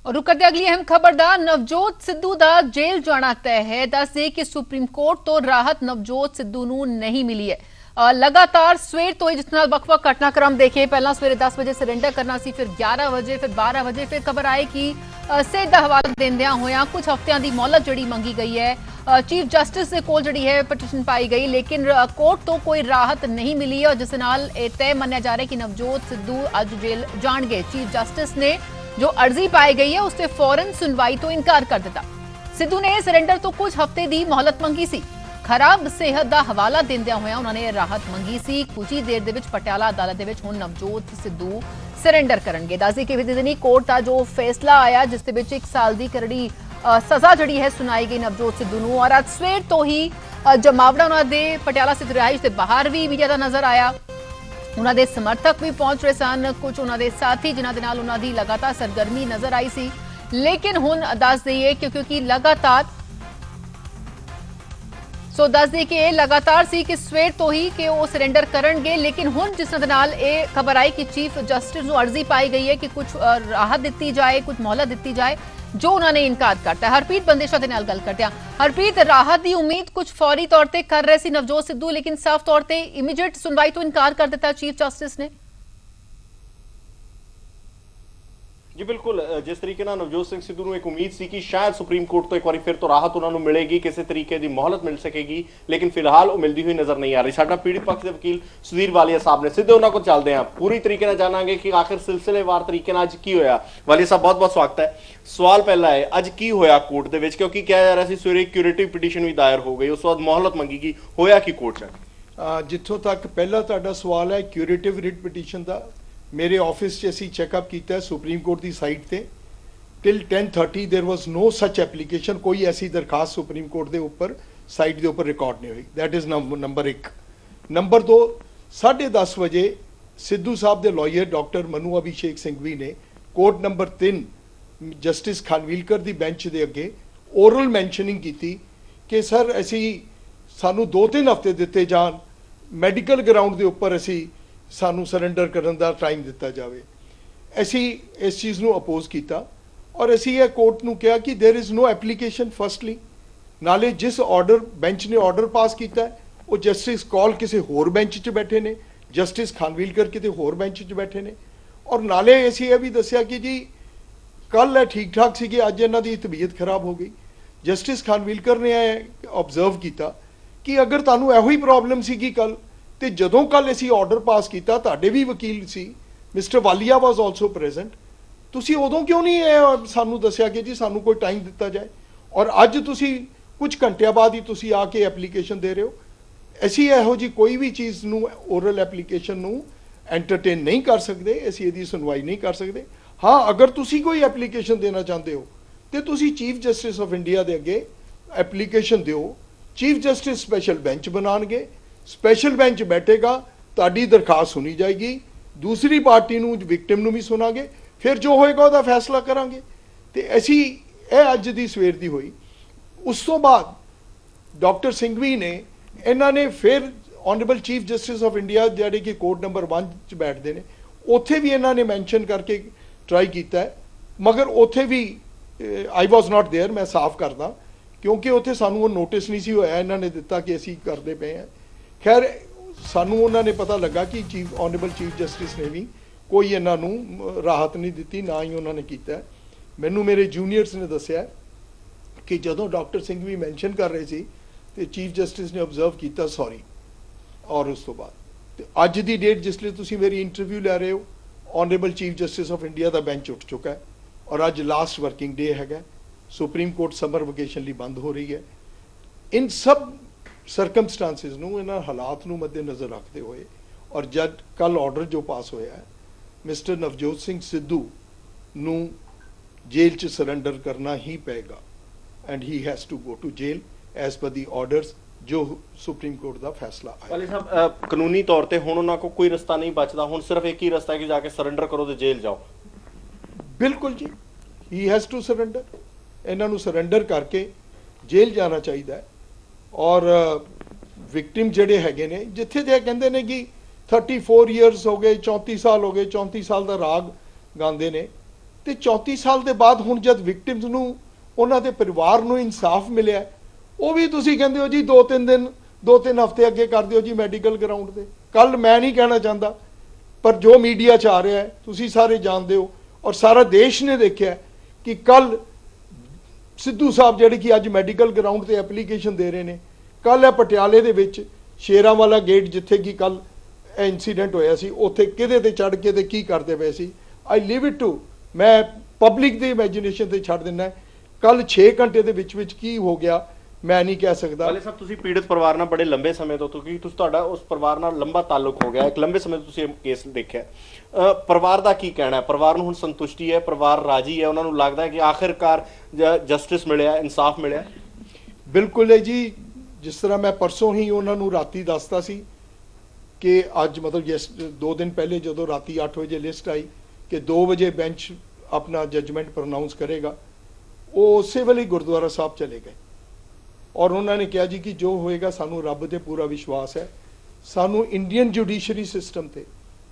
और रुक करते अगली अहम खबर दा नवजोत सिद्धू दा जेल जाना तय है। दस दे कि सुप्रीम कोर्ट तो राहत नवजोत सिद्धू नू नहीं मिली है। लगातार सवेर तो ही जिस नाल वख-वख घटनाक्रम देखे, पहला सवेरे 10 बजे सरेंडर करना सी, फिर 11 बजे, फिर 12 बजे, फिर खबर आई कि सेहत दा हवाला देंदियां होया कुछ हफ्तियां दी मोहलत जड़ी मंगी गई है। चीफ जस्टिस दे कोल जड़ी है पटिशन पाई गई, लेकिन कोर्ट तो कोई राहत नहीं मिली और जिस नाल तय मन्निया जा रहा है कि नवजोत सिद्धू अज जेल जाणगे। चीफ जस्टिस ने जो अर्जी पाई गई है उससे फौरन सुनवाई तो इनकार कर दिता। सिद्धू ने सरेंडर तो कुछ हफ्ते दी मोहलत मंगी सी, खराब सेहत दा हवाला देंदियां होया उन्होंने राहत मंगी सी। कुछ ही देर दे विच पटियाला अदालत दे विच हुण नवजोत सिद्धू सरेंडर करनगे। दस दी कि विधिनी कोर्ट दा जो फैसला आया जिस दे विच 1 साल दी करड़ी सजा जड़ी है सुनाई गई नवजोत सिद्धू नूं। और अज सवेर तो ही जमावड़ा उन्हां दे पटियाला स्थित रिहाइश दे बाहर भी मीडिया दा नजर आया। उन्हां दे समर्थक भी पहुंच रहे सन, कुछ उन्हां दे साथी जिन्हां दे नाल उन्हां दी लगातार सरगर्मी नजर आई सी। लेकिन हुण दस दईए क्योंकि लगातार दस दी कि लगातार सी कि सवेर तो ही कि वो सरेंडर करनगे। लेकिन हुण जिस दे नाल ये खबर आई कि चीफ जस्टिस नूं अर्जी पाई गई है कि कुछ राहत दी जाए, कुछ मोहलत दी जाए, जो उन्होंने इनकार करता है। हरप्रीत बंदेशा दे नाल गल करते हैं। हरप्रीत, राहत की उम्मीद कुछ फौरी तौर पर कर रहे सी नवजोत सिद्धू, लेकिन साफ तौर पर इमीडिएट सुनवाई तो इनकार कर दिता चीफ जस्टिस ने। जी बिल्कुल, जिस तरीके ना नवजोत सिंह सिद्धू एक उम्मीद सी कि शायद सुप्रीम कोर्ट तो एक बार फिर तो राहत उन्होंने मिलेगी, किसी तरीके की मोहलत मिल सकेगी, लेकिन फिलहाल वो मिलती हुई नजर नहीं आ रही। साडा पीड़ित पक्ष के वकील सुधीर वालिया साहब ने सीधे उन्होंने को चलते हैं पूरी तरीके जानांगे कि आखिर सिलसिलेवार तरीके अज की होया। वालिया साहब बहुत बहुत स्वागत है। सवाल पहला है, अज की होया कोर्ट दे विच, क्योंकि कहा जा रहा है सवेरे क्यूरेटिव पिटीशन भी दायर हो गई, उस बाद मोहलत मंगी गई, होया कि कोर्ट च? जिथों तक पहला तुहाडा सवाल है क्यूरेटिव रिट पिटीशन का, मेरे ऑफिस च असीं चैकअप किया सुप्रीम कोर्ट की साइट पर till 10:30 there was no such application, कोई ऐसी दरखास्त सुप्रीम कोर्ट के उपर साइट के उपर रिकॉर्ड नहीं हुई। That is number 1। नंबर 2, 10:30 बजे सिद्धू साहब के लॉयर डॉक्टर मनु अभिषेक सिंघवी ने कोर्ट नंबर 3 जस्टिस खानविलकर की बेंच के अगे ओरल मैंशनिंग की कि सर असी सानू 2-3 हफ्ते दिते जान, मैडिकल ग्राउंड के उपर असी सानू सरेंडर करने का टाइम दिता जाए। असी इस चीज़ को अपोज किया और असी ये कोर्ट नूं कहा कि there is no application firstly, नाले जिस ऑर्डर बेंच ने ऑर्डर पास किया है वो जस्टिस कौल किसी होर बेंच च बैठे ने, जस्टिस खानविलकर किसी होर बेंच च बैठे ने। और नाले असी यह भी दसिया कि जी कल ठीक ठाक सी, अज इन्हां दी तबीयत खराब हो गई। जस्टिस खानविलकर ने ऑब्जर्व किया कि अगर तुहानूं इहो ही प्रॉब्लम सी कल, तो जदों कल असी ऑर्डर पास किया तुहाडे भी वकील सी, mister Walia was also present, तुसी उदों क्यों नहीं सानू दसिया कि जी सानू कोई टाइम दिता जाए, और अज तुसी कुछ घंटिया बाद ही तुसी आके एप्लीकेशन दे रहे हो। असी इहो जी कोई भी चीज़ नू ओरल एप्लीकेशन नू एंटरटेन नहीं कर सकते, असी इहदी सुनवाई नहीं कर सकते। हाँ, अगर तुसी कोई एप्लीकेशन देना चाहते हो तो तुसी चीफ जस्टिस ऑफ इंडिया के अगे एप्लीकेशन दिओ, चीफ जस्टिस स्पैशल बेंच बनाएंगे, स्पैशल बेंच बैठेगा, तुहाडी दरखास्त सुनी जाएगी, दूसरी पार्टी नू विक्टिम नू भी सुनांगे, फिर जो होएगा वह फैसला करांगे। तो असी यह अज की सवेर की हुई। उस तो बाद डॉक्टर सिंघवी ने इन्होंने फिर honourable chief justice of India जिहड़े कि कोर्ट नंबर 1 च बैठते हैं, उत्थे भी इन्होंने मैंशन करके ट्राई किया है, मगर उत्थे भी आई वॉज नॉट देयर, मैं साफ करदा, क्योंकि उत्थे सानू वो नोटिस नहीं सी होया इन्होंने दिता कि असी करते पे हैं। खैर सानू उन्होंने पता लगा कि ऑनरेबल चीफ जस्टिस ने भी कोई इन्हों राहत नहीं दी, ना ही उन्होंने किया। मैनू मेरे जूनीयर्स ने दसिया कि जदों डॉक्टर सिंह भी मैंशन कर रहे थे तो चीफ जस्टिस ने ऑब्जर्व किया सॉरी, और उस तो बाद अज की डेट जिसले तुसी मेरी इंटरव्यू लै रहे हो, honourable chief justice of India का बेंच उठ चुका है और अज लास्ट वर्किंग डे है। सुप्रीम कोर्ट समर वेकेशन लिए बंद हो रही है। इन सब सरकमस्टांसिस नूं, इन्हां हालात नूं मद्देनज़र रखते हुए और जब कल ऑर्डर जो पास होया है, मिस्टर नवजोत सिंह सिद्धू नूं जेल च सरेंडर करना ही पेगा and he has to go to jail as per the orders जो सुप्रीम कोर्ट का फैसला आया। वाली साहब, कानूनी तौर पर हुण उन्हां को कोई रस्ता नहीं बचता, हुण सिर्फ एक ही रस्ता है कि जाके सरेंडर करो तो जेल जाओ। बिल्कुल जी, ही हैज़ टू सरेंडर, इन्हां नूं सरेंडर करके जेल जाना चाहिए। और विक्टिम जड़े हैगे ने जिथे जे कहते हैं कि 34 ईयर्स हो गए, 34 साल हो गए, 34 साल का राग गाते ने, ਤੇ 34 ਸਾਲ ਦੇ ਬਾਅਦ ਹੁਣ ਜਦ ਵਿਕਟਿਮਸ ਨੂੰ ਉਹਨਾਂ ਦੇ ਪਰਿਵਾਰ ਨੂੰ ਇਨਸਾਫ ਮਿਲਿਆ, ਉਹ ਵੀ ਤੁਸੀਂ ਕਹਿੰਦੇ ਹੋ ਜੀ 2-3 ਹਫ਼ਤੇ ਅੱਗੇ ਕਰ ਦਿਓ ਜੀ ਮੈਡੀਕਲ ਗਰਾਊਂਡ ਤੇ। ਕੱਲ ਮੈਂ ਨਹੀਂ ਕਹਿਣਾ ਚਾਹੁੰਦਾ, ਪਰ ਜੋ ਮੀਡੀਆ 'ਚ ਆ ਰਿਹਾ ਹੈ ਤੁਸੀਂ ਸਾਰੇ ਜਾਣਦੇ ਹੋ ਔਰ ਸਾਰਾ ਦੇਸ਼ ਨੇ ਦੇਖਿਆ ਕਿ ਕੱਲ ਸਿੱਧੂ ਸਾਹਿਬ ਜਿਹੜੇ ਕਿ ਅੱਜ ਮੈਡੀਕਲ ਗਰਾਊਂਡ ਤੇ ਐਪਲੀਕੇਸ਼ਨ ਦੇ ਰਹੇ ਨੇ, ਕੱਲ ਇਹ ਪਟਿਆਲੇ ਦੇ ਵਿੱਚ ਸ਼ੇਰਾਂਵਾਲਾ ਗੇਟ ਜਿੱਥੇ ਕਿ ਕੱਲ ਇਨਸੀਡੈਂਟ ਹੋਇਆ ਸੀ, ਉੱਥੇ ਕਿਹਦੇ ਤੇ ਚੜ੍ਹ ਕੇ ਤੇ ਕੀ ਕਰਦੇ ਪਏ ਸੀ। ਆਈ ਲੀਵ ਇਟ ਟੂ, ਮੈਂ ਪਬਲਿਕ ਦੀ ਇਮੇਜਿਨੇਸ਼ਨ ਤੇ ਛੱਡ ਦਿੰਦਾ। ਕੱਲ 6 ਘੰਟੇ ਦੇ ਵਿੱਚ ਕੀ ਹੋ ਗਿਆ ਮੈਂ ਨਹੀਂ ਕਹਿ ਸਕਦਾ। ਵਾਲੇ ਸਾਹਿਬ, ਤੁਸੀਂ ਪੀੜਤ ਪਰਿਵਾਰ ਨਾਲ ਬੜੇ ਲੰਬੇ ਸਮੇਂ ਤੋਂ, ਕਿਉਂਕਿ ਤੁਹਾਡਾ ਉਸ ਪਰਿਵਾਰ ਨਾਲ ਲੰਬਾ ਤਾਲੁਕ ਹੋ ਗਿਆ, ਇੱਕ ਲੰਬੇ ਸਮੇਂ ਤੋਂ ਤੁਸੀਂ ਇਹ ਕੇਸ ਦੇਖਿਆ, ਪਰਿਵਾਰ ਦਾ ਕੀ ਕਹਿਣਾ ਹੈ? ਪਰਿਵਾਰ ਨੂੰ ਹੁਣ ਸੰਤੁਸ਼ਟੀ ਹੈ? ਪਰਿਵਾਰ ਰਾਜੀ ਹੈ? ਉਹਨਾਂ ਨੂੰ ਲੱਗਦਾ ਹੈ ਕਿ ਆਖਿਰਕਾਰ ਜਸਟਿਸ ਮਿਲਿਆ, ਇਨਸਾਫ ਮਿਲਿਆ? ਬਿਲਕੁਲ ਹੈ ਜੀ। ਜਿਸ ਤਰ੍ਹਾਂ ਮੈਂ ਪਰਸੋਂ ਹੀ ਉਹਨਾਂ ਨੂੰ ਰਾਤੀ ਦੱਸਦਾ ਸੀ ਕਿ ਅੱਜ ਮਤਲਬ 2 ਦਿਨ ਪਹਿਲੇ ਜਦੋਂ ਰਾਤੀ 8 ਵਜੇ ਲਿਸਟ ਆਈ ਕਿ 2 ਵਜੇ ਬੈਂਚ ਆਪਣਾ ਜਜਮੈਂਟ ਪ੍ਰੋਨਾਉਂਸ ਕਰੇਗਾ, ਉਹ ਉਸੇ ਵੇਲੇ ਗੁਰਦੁਆਰਾ ਸਾਹਿਬ ਚਲੇ ਗਏ ਔਰ ਉਹਨਾਂ ਨੇ ਕਿਹਾ ਜੀ ਕਿ ਜੋ ਹੋਏਗਾ ਸਾਨੂੰ ਰੱਬ ਤੇ ਪੂਰਾ ਵਿਸ਼ਵਾਸ ਹੈ, ਸਾਨੂੰ ਇੰਡੀਅਨ ਜੁਡੀਸ਼ਰੀ ਸਿਸਟਮ ਤੇ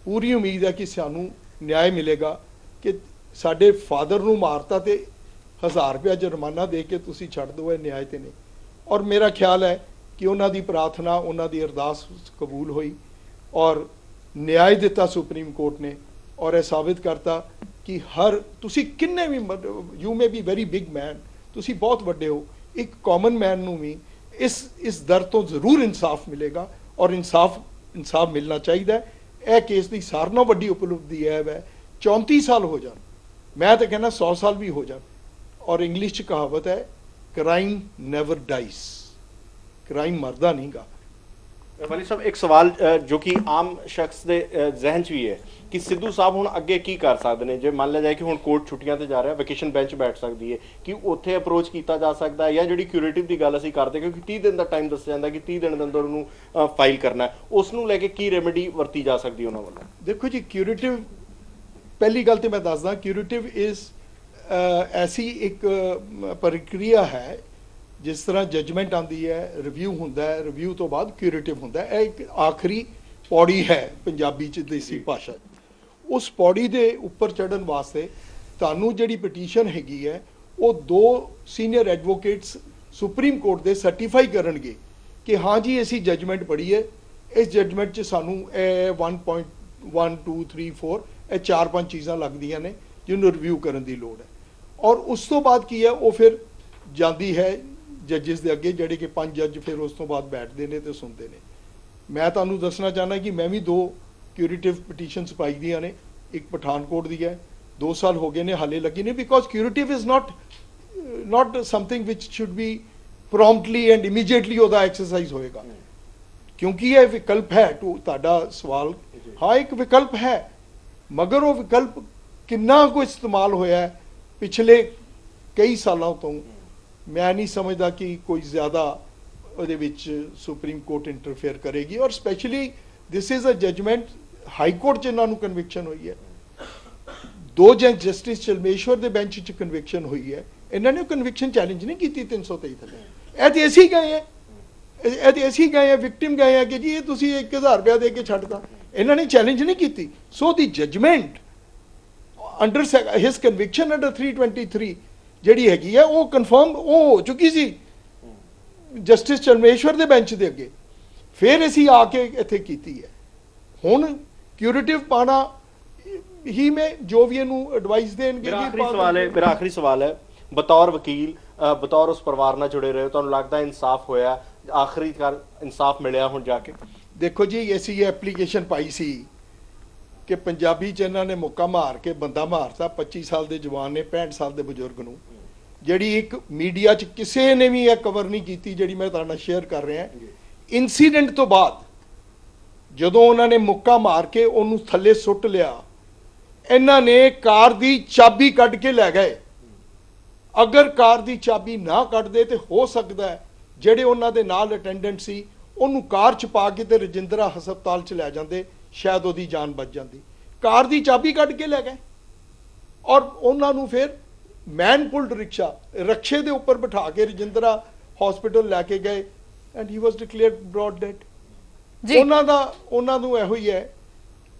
ਪੂਰੀ ਉਮੀਦ ਹੈ ਕਿ ਸਾਨੂੰ ਨਿਆਂ ਮਿਲੇਗਾ ਕਿ ਸਾਡੇ ਫਾਦਰ ਨੂੰ ਮਾਰਤਾ ਤੇ 1000 ਰੁਪਇਆ ਜੁਰਮਾਨਾ ਦੇ ਕੇ ਤੁਸੀਂ ਛੱਡ ਦਿਓ, ਇਹ ਨਿਆਂ ਤੇ ਨਹੀਂ। ਔਰ ਮੇਰਾ ਖਿਆਲ ਹੈ ਕਿ ਉਹਨਾਂ ਦੀ ਪ੍ਰਾਰਥਨਾ, ਉਹਨਾਂ ਦੀ ਅਰਦਾਸ ਕਬੂਲ ਹੋਈ ਔਰ ਨਿਆਂ ਦਿੱਤਾ ਸੁਪਰੀਮ ਕੋਰਟ ਨੇ ਔਰ ਇਹ ਸਾਬਿਤ ਕਰਤਾ ਕਿ ਤੁਸੀਂ ਕਿੰਨੇ ਵੀ, you may be very big man, ਤੁਸੀਂ ਬਹੁਤ ਵੱਡੇ ਹੋ, ਇੱਕ ਕਾਮਨ ਮੈਨ ਨੂੰ ਵੀ ਇਸ ਦਰ ਤੋਂ ਜ਼ਰੂਰ ਇਨਸਾਫ ਮਿਲੇਗਾ ਔਰ ਇਨਸਾਫ ਮਿਲਣਾ ਚਾਹੀਦਾ ਹੈ। ਇਹ ਕੇਸ ਦੀ ਸਾਰਿਆਂ ਨਾਲੋਂ ਵੱਡੀ ਉਪਲਬਧੀ ਇਹ ਹੈ 34 ਸਾਲ ਹੋ ਜਾਣ, ਮੈਂ ਤਾਂ ਕਹਿੰਦਾ 100 ਸਾਲ ਵੀ ਹੋ ਜਾਣ। ਔਰ ਇੰਗਲਿਸ਼ 'ਚ ਕਹਾਵਤ ਹੈ, ਕ੍ਰਾਈਮ ਨੈਵਰ ਡਾਈਸ, ਕ੍ਰਾਈਮ ਮਰਦਾ ਨਹੀਂ ਗਾ। ਵਾਲੀ ਸਾਹਿਬ, ਇੱਕ ਸਵਾਲ ਜੋ ਕਿ ਆਮ ਸ਼ਖਸ ਦੇ ਜ਼ਿਹਨ 'ਚ ਵੀ ਹੈ ਕਿ ਸਿੱਧੂ ਸਾਹਿਬ ਹੁਣ ਅੱਗੇ ਕੀ ਕਰ ਸਕਦੇ ਨੇ? ਜੇ ਮੰਨ ਲਿਆ ਜਾਏ ਕਿ ਹੁਣ ਕੋਰਟ ਛੁੱਟੀਆਂ ਤੇ ਜਾ ਰਿਹਾ, ਵੈਕੇਸ਼ਨ ਬੈਂਚ ਬੈਠ ਸਕਦੀ ਹੈ, ਕਿ ਉੱਥੇ ਅਪਰੋਚ ਕੀਤਾ ਜਾ ਸਕਦਾ ਹੈ, ਜਾਂ ਜਿਹੜੀ ਕਿਊਰੇਟਿਵ ਦੀ ਗੱਲ ਅਸੀਂ ਕਰਦੇ ਕਿਉਂਕਿ 30 ਦਿਨ ਦਾ ਟਾਈਮ ਦੱਸਿਆ ਜਾਂਦਾ ਕਿ 30 ਦਿਨ ਦੇ ਅੰਦਰ ਉਹਨੂੰ ਫਾਈਲ ਕਰਨਾ ਹੈ, ਉਸ ਨੂੰ ਲੈ ਕੇ ਕੀ ਰੈਮੇਡੀ ਵਰਤੀ ਜਾ ਸਕਦੀ ਉਹਨਾਂ ਵੱਲੋਂ? ਦੇਖੋ ਜੀ, ਕਿਊਰੇਟਿਵ, ਪਹਿਲੀ ਗੱਲ ਤੇ ਮੈਂ ਦੱਸਦਾ, ਕਿਊਰੇਟਿਵ ਇਜ਼ ਐਸੀ ਇੱਕ ਪ੍ਰਕਿਰਿਆ ਹੈ ਜਿਸ ਤਰ੍ਹਾਂ ਜਜਮੈਂਟ ਆਉਂਦੀ ਹੈ, ਰਿਵਿਊ ਹੁੰਦਾ ਹੈ, ਰਿਵਿਊ ਤੋਂ ਬਾਅਦ ਕਿਊਰੇਟਿਵ ਹੁੰਦਾ ਹੈ। ਇਹ ਇੱਕ ਆਖਰੀ ਪੌੜੀ ਹੈ ਪੰਜਾਬੀ 'ਚ, ਦੇਸੀ ਭਾਸ਼ਾ। ਉਸ ਪੌੜੀ ਦੇ ਉੱਪਰ ਚੜ੍ਹਨ ਵਾਸਤੇ ਤੁਹਾਨੂੰ ਜਿਹੜੀ ਪਟੀਸ਼ਨ ਹੈਗੀ ਹੈ ਉਹ 2 ਸੀਨੀਅਰ ਐਡਵੋਕੇਟਸ ਸੁਪਰੀਮ ਕੋਰਟ ਦੇ ਸਰਟੀਫਾਈ ਕਰਨਗੇ ਕਿ ਹਾਂ ਜੀ ਅਸੀਂ ਜਜਮੈਂਟ ਪੜ੍ਹੀ ਹੈ, ਇਸ ਜਜਮੈਂਟ 'ਚ ਸਾਨੂੰ ਇਹ 1.1 2 3 4 ਇਹ 4-5 ਚੀਜ਼ਾਂ ਲੱਗਦੀਆਂ ਨੇ ਜਿਹਨੂੰ ਰਿਵਿਊ ਕਰਨ ਦੀ ਲੋੜ ਹੈ। ਔਰ ਉਸ ਤੋਂ ਬਾਅਦ ਕੀ ਹੈ, ਉਹ ਫਿਰ ਜਾਂਦੀ ਹੈ ਜੱਜਿਸ ਦੇ ਅੱਗੇ, ਜਿਹੜੇ ਕਿ 5 ਜੱਜ ਫਿਰ ਉਸ ਤੋਂ ਬਾਅਦ ਬੈਠਦੇ ਨੇ ਤੇ ਸੁਣਦੇ ਨੇ। ਮੈਂ ਤੁਹਾਨੂੰ ਦੱਸਣਾ ਚਾਹੁੰਦਾ ਕਿ ਮੈਂ ਵੀ 2 ਕਿਊਰੇਟਿਵ ਪਟੀਸ਼ਨਸ ਪਾਈ ਦੀਆਂ ਨੇ, ਇੱਕ ਪਠਾਨਕੋਟ ਦੀ ਹੈ, 2 ਸਾਲ ਹੋ ਗਏ ਨੇ, ਹਾਲੇ ਲੱਗੀ ਨੇ, because curative is not something which should be promptly and immediately ਉਹਦਾ ਐਕਸਰਸਾਈਜ਼ ਹੋਏਗਾ, ਕਿਉਂਕਿ ਇਹ ਵਿਕਲਪ ਹੈ। ਤੁਹਾਡਾ ਸਵਾਲ, ਹਾਂ ਇੱਕ ਵਿਕਲਪ ਹੈ, ਮਗਰ ਉਹ ਵਿਕਲਪ ਕਿੰਨਾ ਕੁ ਇਸਤੇਮਾਲ ਹੋਇਆ ਹੈ ਪਿਛਲੇ ਕਈ ਸਾਲਾਂ ਤੋਂ, ਮੈਂ ਨਹੀਂ ਸਮਝਦਾ ਕਿ ਕੋਈ ਜ਼ਿਆਦਾ ਉਹਦੇ ਵਿੱਚ ਸੁਪਰੀਮ ਕੋਰਟ ਇੰਟਰਫੇਅਰ ਕਰੇਗੀ। ਔਰ specially this is a judgment, high court 'ਚ ਇਹਨਾਂ ਨੂੰ ਕਨਵਿਕਸ਼ਨ ਹੋਈ ਹੈ, 2 ਜੱਜ ਜਸਟਿਸ ਚਲਮੇਸ਼ਵਰ ਦੇ ਬੈਂਚ 'ਚ ਕਨਵਿਕਸ਼ਨ ਹੋਈ ਹੈ, ਇਹਨਾਂ ਨੇ ਕਨਵਿਕਸ਼ਨ ਚੈਲੰਜ ਨਹੀਂ ਕੀਤੀ 323 ਥੱਲੇ। ਇਹ ਤੇ ਅਸੀਂ ਗਏ ਹੈ, ਇਹ ਤੇ ਅਸੀਂ ਗਏ ਹੈ, ਵਿਕਟਿਮ ਗਏ ਹੈ ਕਿ ਜੀ ਇਹ ਤੁਸੀਂ 1000 ਰੁਪਇਆ ਦੇ ਕੇ ਛੱਡਤਾ, ਇਹਨਾਂ ਨੇ ਚੈਲੰਜ ਨਹੀਂ ਕੀਤੀ। ਸੋ ਦੀ ਜਜਮੈਂਟ ਅੰਡਰ ਹਿਸ ਕਨਵਿਕਸ਼ਨ ਅੰਡਰ 323 ਜਿਹੜੀ ਹੈਗੀ ਹੈ ਉਹ ਕਨਫਰਮ ਉਹ ਹੋ ਚੁੱਕੀ ਸੀ ਜਸਟਿਸ ਚਲਮੇਸ਼ਵਰ ਦੇ ਬੈਂਚ ਦੇ ਅੱਗੇ, ਫਿਰ ਅਸੀਂ ਆ ਕੇ ਇੱਥੇ ਕੀਤੀ ਹੈ। ਹੁਣ ਕਿਊਰੇਟਿਵ ਪਾਣਾ ਹੀ ਮੈਂ ਜੋ ਵੀ ਇਹਨੂੰ ਐਡਵਾਈਸ ਦੇਣਗੇ। ਮੇਰਾ ਆਖਰੀ ਸਵਾਲ ਹੈ, ਬਤੌਰ ਵਕੀਲ, ਬਤੌਰ ਉਸ ਪਰਿਵਾਰ ਨਾਲ ਜੁੜੇ ਰਹੇ, ਤੁਹਾਨੂੰ ਲੱਗਦਾ ਇਨਸਾਫ ਹੋਇਆ, ਆਖਰੀਕਾਰ ਇਨਸਾਫ ਮਿਲਿਆ ਹੁਣ ਜਾ ਕੇ? ਦੇਖੋ ਜੀ, ਅਸੀਂ ਇਹ ਐਪਲੀਕੇਸ਼ਨ ਪਾਈ ਸੀ ਕਿ ਪੰਜਾਬੀ 'ਚ ਇਹਨਾਂ ਨੇ ਮੁੱਕਾ ਮਾਰ ਕੇ ਬੰਦਾ ਮਾਰਤਾ, 25 ਸਾਲ ਦੇ ਜਵਾਨ ਨੇ 65 ਸਾਲ ਦੇ ਬਜ਼ੁਰਗ ਨੂੰ, ਜਿਹੜੀ ਇੱਕ ਮੀਡੀਆ 'ਚ ਕਿਸੇ ਨੇ ਵੀ ਇਹ ਕਵਰ ਨਹੀਂ ਕੀਤੀ, ਜਿਹੜੀ ਮੈਂ ਤੁਹਾਡੇ ਨਾਲ ਸ਼ੇਅਰ ਕਰ ਰਿਹਾ। ਇਨਸੀਡੈਂਟ ਤੋਂ ਬਾਅਦ ਜਦੋਂ ਉਹਨਾਂ ਨੇ ਮੁੱਕਾ ਮਾਰ ਕੇ ਉਹਨੂੰ ਥੱਲੇ ਸੁੱਟ ਲਿਆ, ਇਹਨਾਂ ਨੇ ਕਾਰ ਦੀ ਚਾਬੀ ਕੱਢ ਕੇ ਲੈ ਗਏ। ਅਗਰ ਕਾਰ ਦੀ ਚਾਬੀ ਨਾ ਕੱਢਦੇ ਤੇ ਹੋ ਸਕਦਾ ਹੈ ਜਿਹੜੇ ਉਹਨਾਂ ਦੇ ਨਾਲ ਅਟੈਂਡੈਂਟ ਸੀ ਉਹਨੂੰ ਕਾਰ 'ਚ ਪਾ ਕੇ ਤੇ ਰਜਿੰਦਰਾ ਹਸਪਤਾਲ 'ਚ ਲੈ ਜਾਂਦੇ, ਸ਼ਾਇਦ ਉਹਦੀ ਜਾਨ ਬਚ ਜਾਂਦੀ। ਕਾਰ ਦੀ ਚਾਬੀ ਕੱਢ ਕੇ ਲੈ ਗਏ ਔਰ ਉਹਨਾਂ ਨੂੰ ਫਿਰ ਮੈਨ ਪੁਲਡ ਰਕਸ਼ੇ ਦੇ ਉੱਪਰ ਬਿਠਾ ਕੇ ਰਜਿੰਦਰਾ ਹਸਪੀਟਲ ਲੈ ਕੇ ਗਏ and he was declared brought dead. ਉਹਨਾਂ ਨੂੰ ਇਹੋ ਹੀ ਹੈ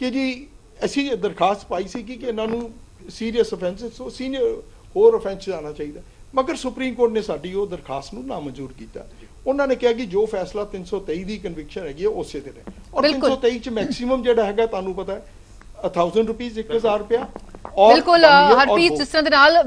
ਕਿ ਜੀ ਅਸੀਂ ਦਰਖਾਸਤ ਪਾਈ ਸੀ ਕਿ ਇਹਨਾਂ ਨੂੰ ਸੀਰੀਅਸ ਅਫੈਂਸ ਸੋ ਸੀਨੀਅਰ ਹੋਰ ਅਫੈਂਸ ਆਉਣਾ ਚਾਹੀਦਾ, ਮਗਰ ਸੁਪਰੀਮ ਕੋਰਟ ਨੇ ਸਾਡੀ ਉਹ ਦਰਖਾਸਤ ਨੂੰ ਨਾਮਨਜ਼ੂਰ ਕੀਤਾ। ਉਹਨਾਂ ਨੇ ਕਿਹਾ ਕਿ ਜੋ ਫੈਸਲਾ 323 ਦੀ ਕਨਵਿਕਸ਼ਨ ਹੈਗੀ ਹੈ ਉਸੇ ਤੇ ਰਹੇ, ਔਰ ਬਿਲਕੁਲ। 323 ਚ ਮੈਕਸਿਮਮ ਜਿਹੜਾ ਹੈਗਾ ਤੁਹਾਨੂੰ ਪਤਾ ਹੈ 1000 ਰੁਪਏ 1000 ਰੁਪਇਆ, ਔਰ ਬਿਲਕੁਲ 1 year ਔਰ ਹਰਪ੍ਰੀਤ, both। ਜਿਸ ਤਰ੍ਹਾਂ ਦੇ ਨਾਲ